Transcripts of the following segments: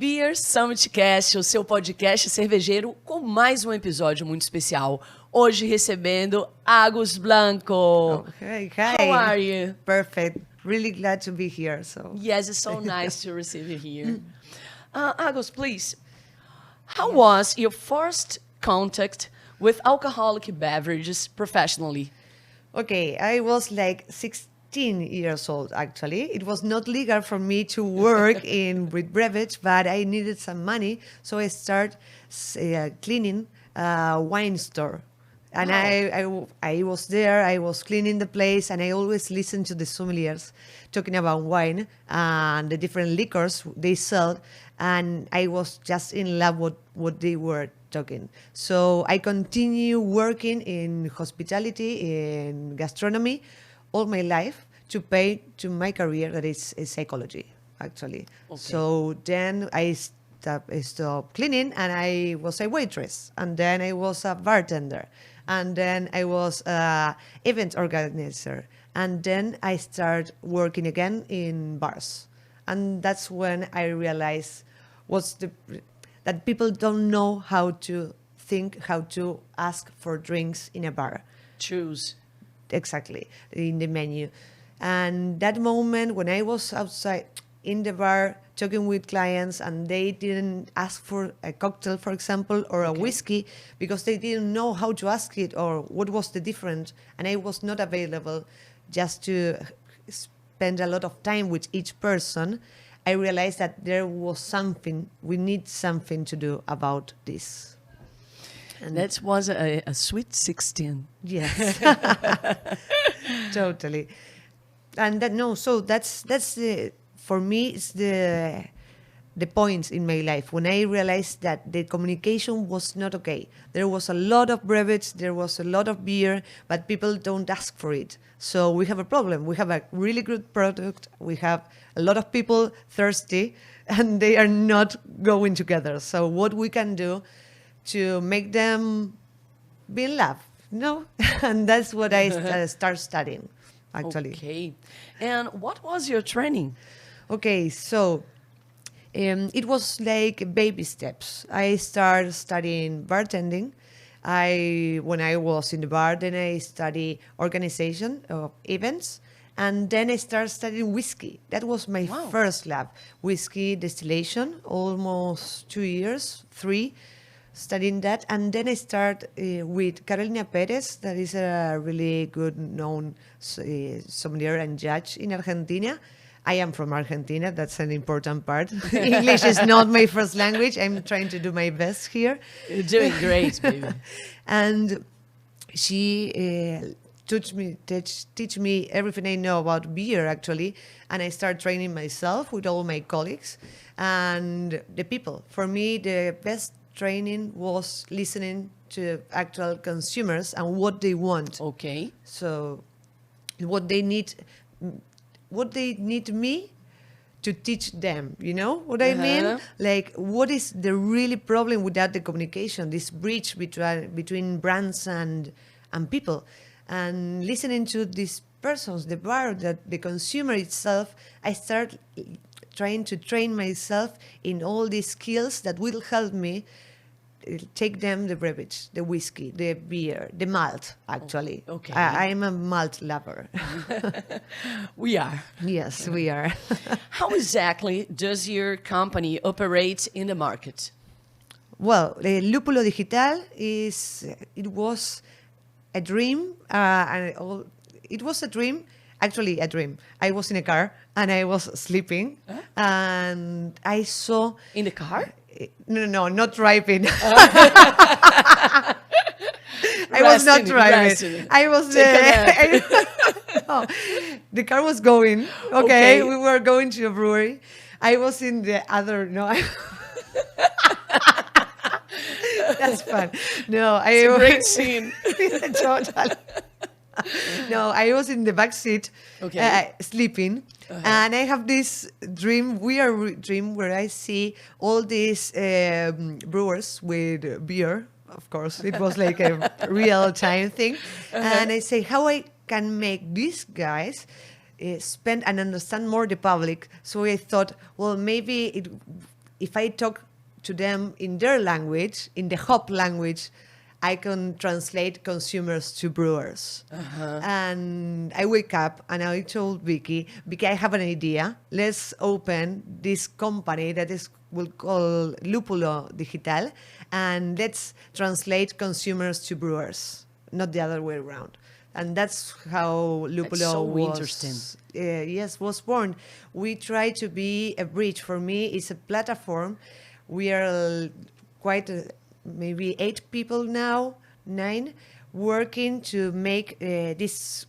Beer Summit Cast, o seu podcast cervejeiro com mais um episódio muito especial. Hoje recebendo Agus Blanco. Oh, hey, hi. How are you? Perfect. Really glad to be here. Yes, it's so nice to receive you here. Agus, please, how was your first contact with alcoholic beverages professionally? Okay, I was like 16 years old, actually. It was not legal for me to work with beverage, but I needed some money, so I started cleaning a wine store. And wow. I was there, I was cleaning the place, and I always listened to the sommeliers talking about wine and the different liquors they sell, and I was just in love with what they were talking. So I continue working in hospitality, in gastronomy, all my life to pay to my career that is psychology, actually. Okay. So then I stopped cleaning, and I was a waitress, and then I was a bartender. And then I was an event organizer. And then I started working again in bars. And that's when I realized that people don't know how to think, how to ask for drinks in a bar. Choose. Exactly, in the menu. And that moment when I was outside in the bar talking with clients and they didn't ask for a cocktail, for example, or a whiskey because they didn't know how to ask it or what was the difference. And I was not available just to spend a lot of time with each person. I realized that there was we need something to do about this. And that was a sweet 16. Yes, totally. And that's for me, it's the points in my life when I realized that the communication was not okay. There was a lot of beverage, there was a lot of beer, but people don't ask for it. So we have a problem. We have a really good product. We have a lot of people thirsty, and they are not going together. So what we can do to make them be in love, and that's what I start studying, actually. Okay. And what was your training? Okay, so it was like baby steps. I started studying bartending. When I was in the bar, then I studied organization of events, and then I started studying whiskey. That was my first lab. Whiskey distillation, almost 2 years, 3, studying that. And then I started with Carolina Perez, that is a really good known sommelier and judge in Argentina. I am from Argentina. That's an important part. English is not my first language. I'm trying to do my best here. You're doing great, baby. And she teach me everything I know about beer, actually. And I start training myself with all my colleagues and the people. For me, the best training was listening to actual consumers and what they want. Okay. So what they need me to teach them, you know what I mean? Like, what is the really problem without the communication, this bridge between brands and people? And listening to these persons, the bar, the consumer itself, I start trying to train myself in all these skills that will help me take them the beverage, the whiskey, the beer, the malt, actually. Okay. I'm a malt lover. We are. Yes, we are. How exactly does your company operate in the market? Well, Lupulo Digital it was a dream. It was a dream, actually a dream. I was in a car and I was sleeping and I saw... In the car? No, not driving. I was not driving. I was no, the car was going. Okay, we were going to a brewery. I was in the other. That's fun. No, it's a great scene. Totally. No, I was in the back seat, sleeping, and I have this weird dream where I see all these brewers with beer. Of course, it was like a real-time thing, and I say how I can make these guys spend and understand more the public. So I thought, well, maybe if I talk to them in their language, in the hop language, I can translate consumers to brewers. And I wake up and I told Vicky, I have an idea. Let's open this company that is we'll call Lupulo Digital, and let's translate consumers to brewers, not the other way around. And that's how Lupulo was born. We try to be a bridge. For me, it's a platform. We are quite maybe 8 people now, 9, working to make this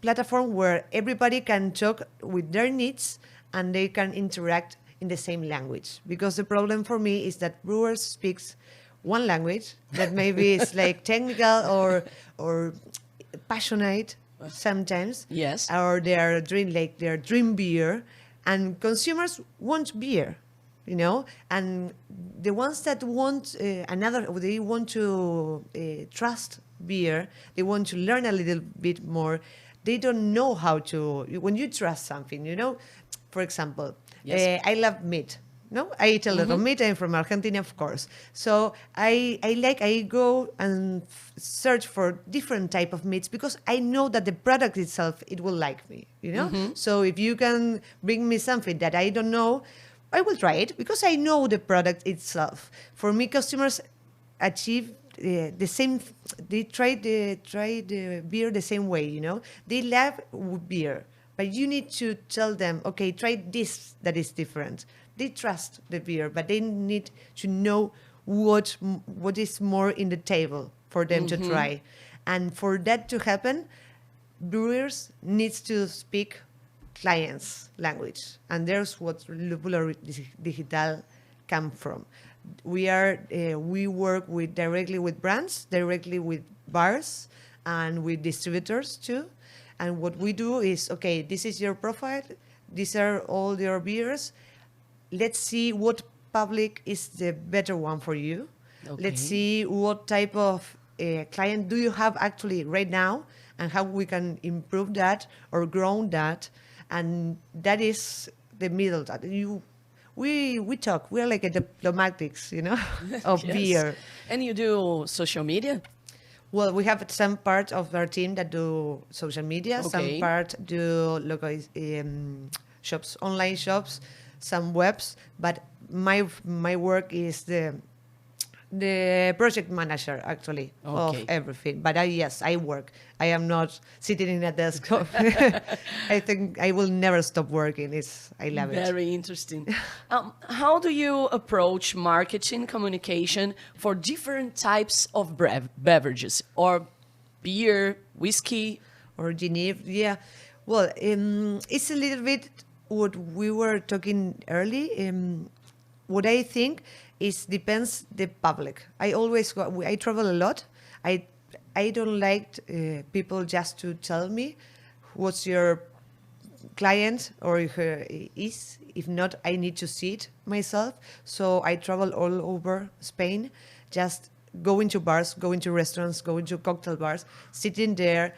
platform where everybody can talk with their needs and they can interact in the same language. Because the problem for me is that brewers speaks one language that maybe is like technical or passionate sometimes. Yes. Or their dream beer, and consumers want beer. And the ones that want they want to trust beer, they want to learn a little bit more. They don't know how to, when you trust something, for example, yes. I love meat. No, I eat a lot of meat. I'm from Argentina, of course. So I go and search for different type of meats because I know that the product itself, it will like me, So if you can bring me something that I don't know, I will try it because I know the product itself. For me, customers achieve the same. They try the beer the same way. They love beer, but you need to tell them, okay, try this that is different. They trust the beer, but they need to know what is more in the table for them to try. And for that to happen, brewers needs to speak clients' language, and there's what Lupulo Digital come from. We work directly with brands, directly with bars, and with distributors too. And what we do is, okay, this is your profile, these are all your beers. Let's see what public is the better one for you. Okay. Let's see what type of client do you have actually right now, and how we can improve that or grow that. And that is the middle that we talk. We're like a diplomatics, of yes. beer. And you do social media? Well, we have some part of our team that do social media. Okay. Some part do local shops, online shops, some webs. But my work is the project manager, actually, of everything. But I work. I am not sitting in a desk. I think I will never stop working. I love it. Very interesting. How do you approach marketing communication for different types of beverages, or beer, whiskey? Or Geneva? Yeah. Well, it's a little bit what we were talking early. What I think is depends the public. I travel a lot. I don't like people just to tell me what's your client or is. If not, I need to see it myself. So I travel all over Spain, just going to bars, going to restaurants, going to cocktail bars, sitting there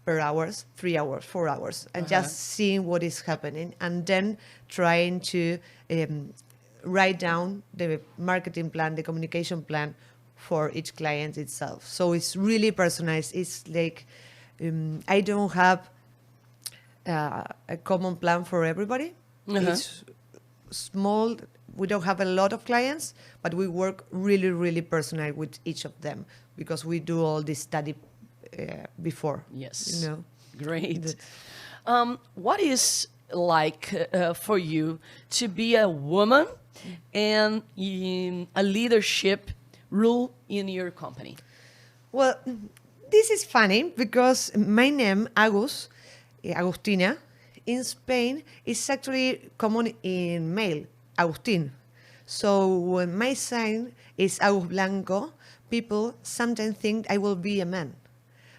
per hours, 3 hours, 4 hours, and just seeing what is happening, and then trying to write down the marketing plan, the communication plan for each client itself. So it's really personalized. It's like I don't have a common plan for everybody. It's small. We don't have a lot of clients, but we work really, really personal with each of them because we do all this study before. Yes. Great. What is like for you to be a woman and in a leadership role in your company? Well, this is funny because my name, Agus, Agustina, in Spain is actually common in male, Agustin. So when my sign is Agus Blanco, people sometimes think I will be a man.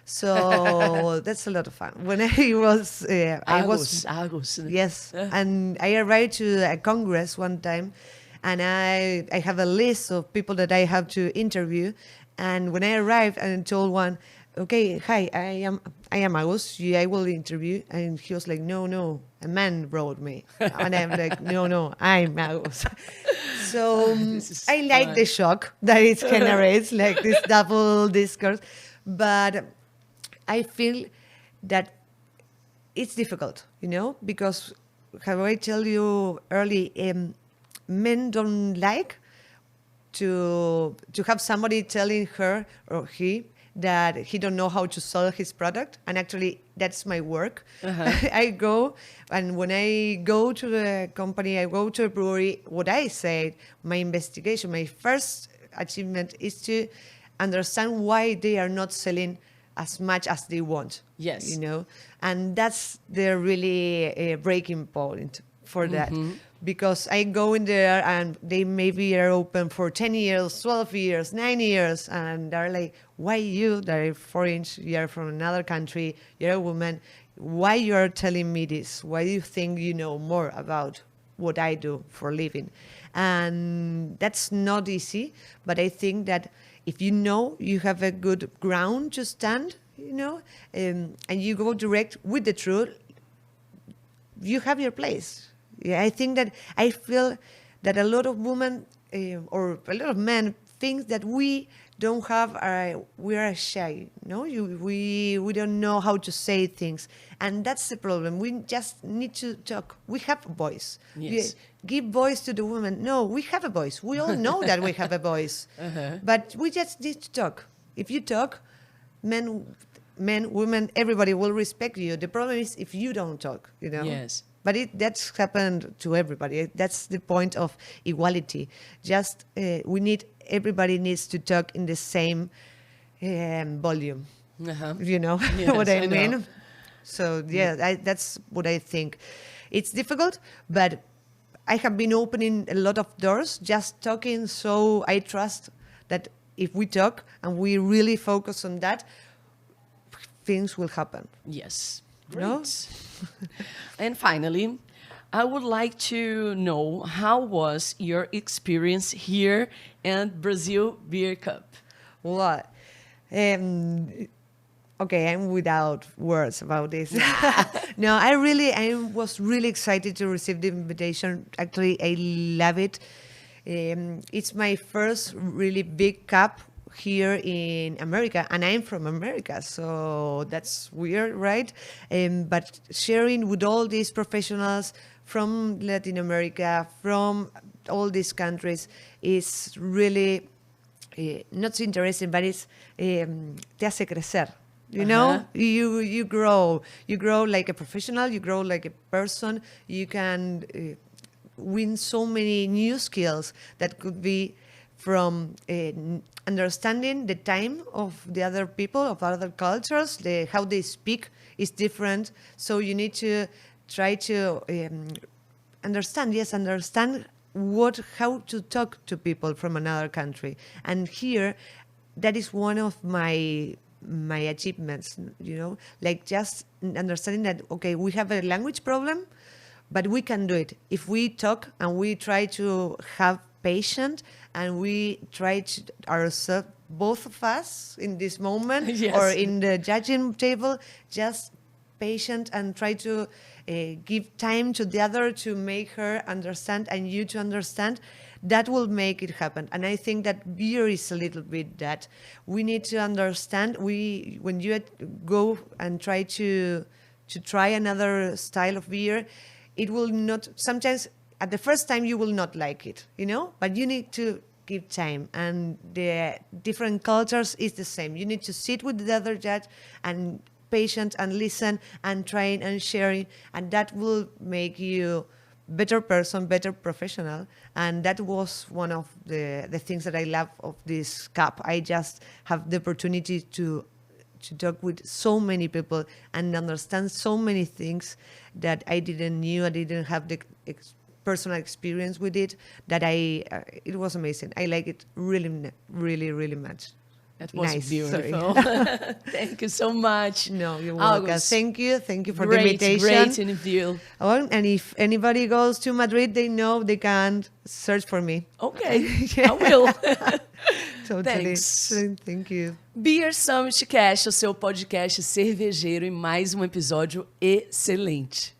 So that's a lot of fun. When I was, Agus. Yes, and I arrived to a congress one time, and I have a list of people that I have to interview. And when I arrived and told one, okay, hi, I am Agus. I will interview. And he was like, no, a man wrote me. And I'm like, no, I'm Agus. So This is I like fun. the shock that it generates, like this double discourse. But I feel that it's difficult, because how I tell you early, men don't like to have somebody telling her or he that he don't know how to sell his product, and actually that's my work. I go, and when I go to the company, I go to a brewery, what I say, my investigation, my first achievement is to understand why they are not selling as much as they want. Yes. And that's the really breaking point for that. Because I go in there and they maybe are open for 10 years, 12 years, 9 years. And they're like, why you, that are foreign, you're from another country, you're a woman, why you're telling me this? Why do you think you know more about what I do for a living? And that's not easy, but I think that if you have a good ground to stand, and you go direct with the truth, you have your place. Yeah, I feel that a lot of women or a lot of men think that we don't have, we are shy. No, we don't know how to say things, and that's the problem. We just need to talk. We have a voice. Yes. Give voice to the women. No, we have a voice. We all know that we have a voice, but we just need to talk. If you talk, men, women, everybody will respect you. The problem is if you don't talk. Yes. But that's happened to everybody. That's the point of equality. Just everybody needs to talk in the same volume. You know Yes, what I know. mean? So that's what I think. It's difficult, but I have been opening a lot of doors just talking. So I trust that if we talk and we really focus on that, things will happen. Yes. No? Great. And finally, I would like to know, how was your experience here in Brazil Beer Cup? What? Okay, I'm without words about this. No, I was really excited to receive the invitation. Actually, I love it. It's my first really big cup here in America, and I'm from America, so that's weird, right? But sharing with all these professionals from Latin America, from all these countries, is really not so interesting, but it's te hace crecer. You grow like a professional, you grow like a person. You can win so many new skills that could be from understanding the time of the other people, of other cultures, how they speak is different. So you need to try to understand how to talk to people from another country. And here, that is one of my achievements, like just understanding that, okay, we have a language problem, but we can do it if we talk and we try to have patience and we try to ourselves, both of us in this moment Yes. or in the judging table, just patient and try to give time to the other to make her understand and you to understand. That will make it happen. And I think that beer is a little bit that. We need to understand, when you go and try to try another style of beer, it will not, sometimes at the first time you will not like it, but you need to give time. And the different cultures is the same. You need to sit with the other judge and patient and listen and trying and sharing, and that will make you better person, better professional. And that was one of the things that I love of this cup. I just have the opportunity to talk with so many people and understand so many things that I didn't knew. I didn't have the personal experience with it. It was amazing. I like it really, really, really much. That was Nice, beautiful. Thank you so much. No, you're welcome. Agus. Thank you for the Great invitation. interview. Oh, and if anybody goes to Madrid, they know they can search for me. Okay, I will. Totally. Thanks. Thank you. Beer Summit Cast, o seu podcast cervejeiro, e mais um episódio excelente.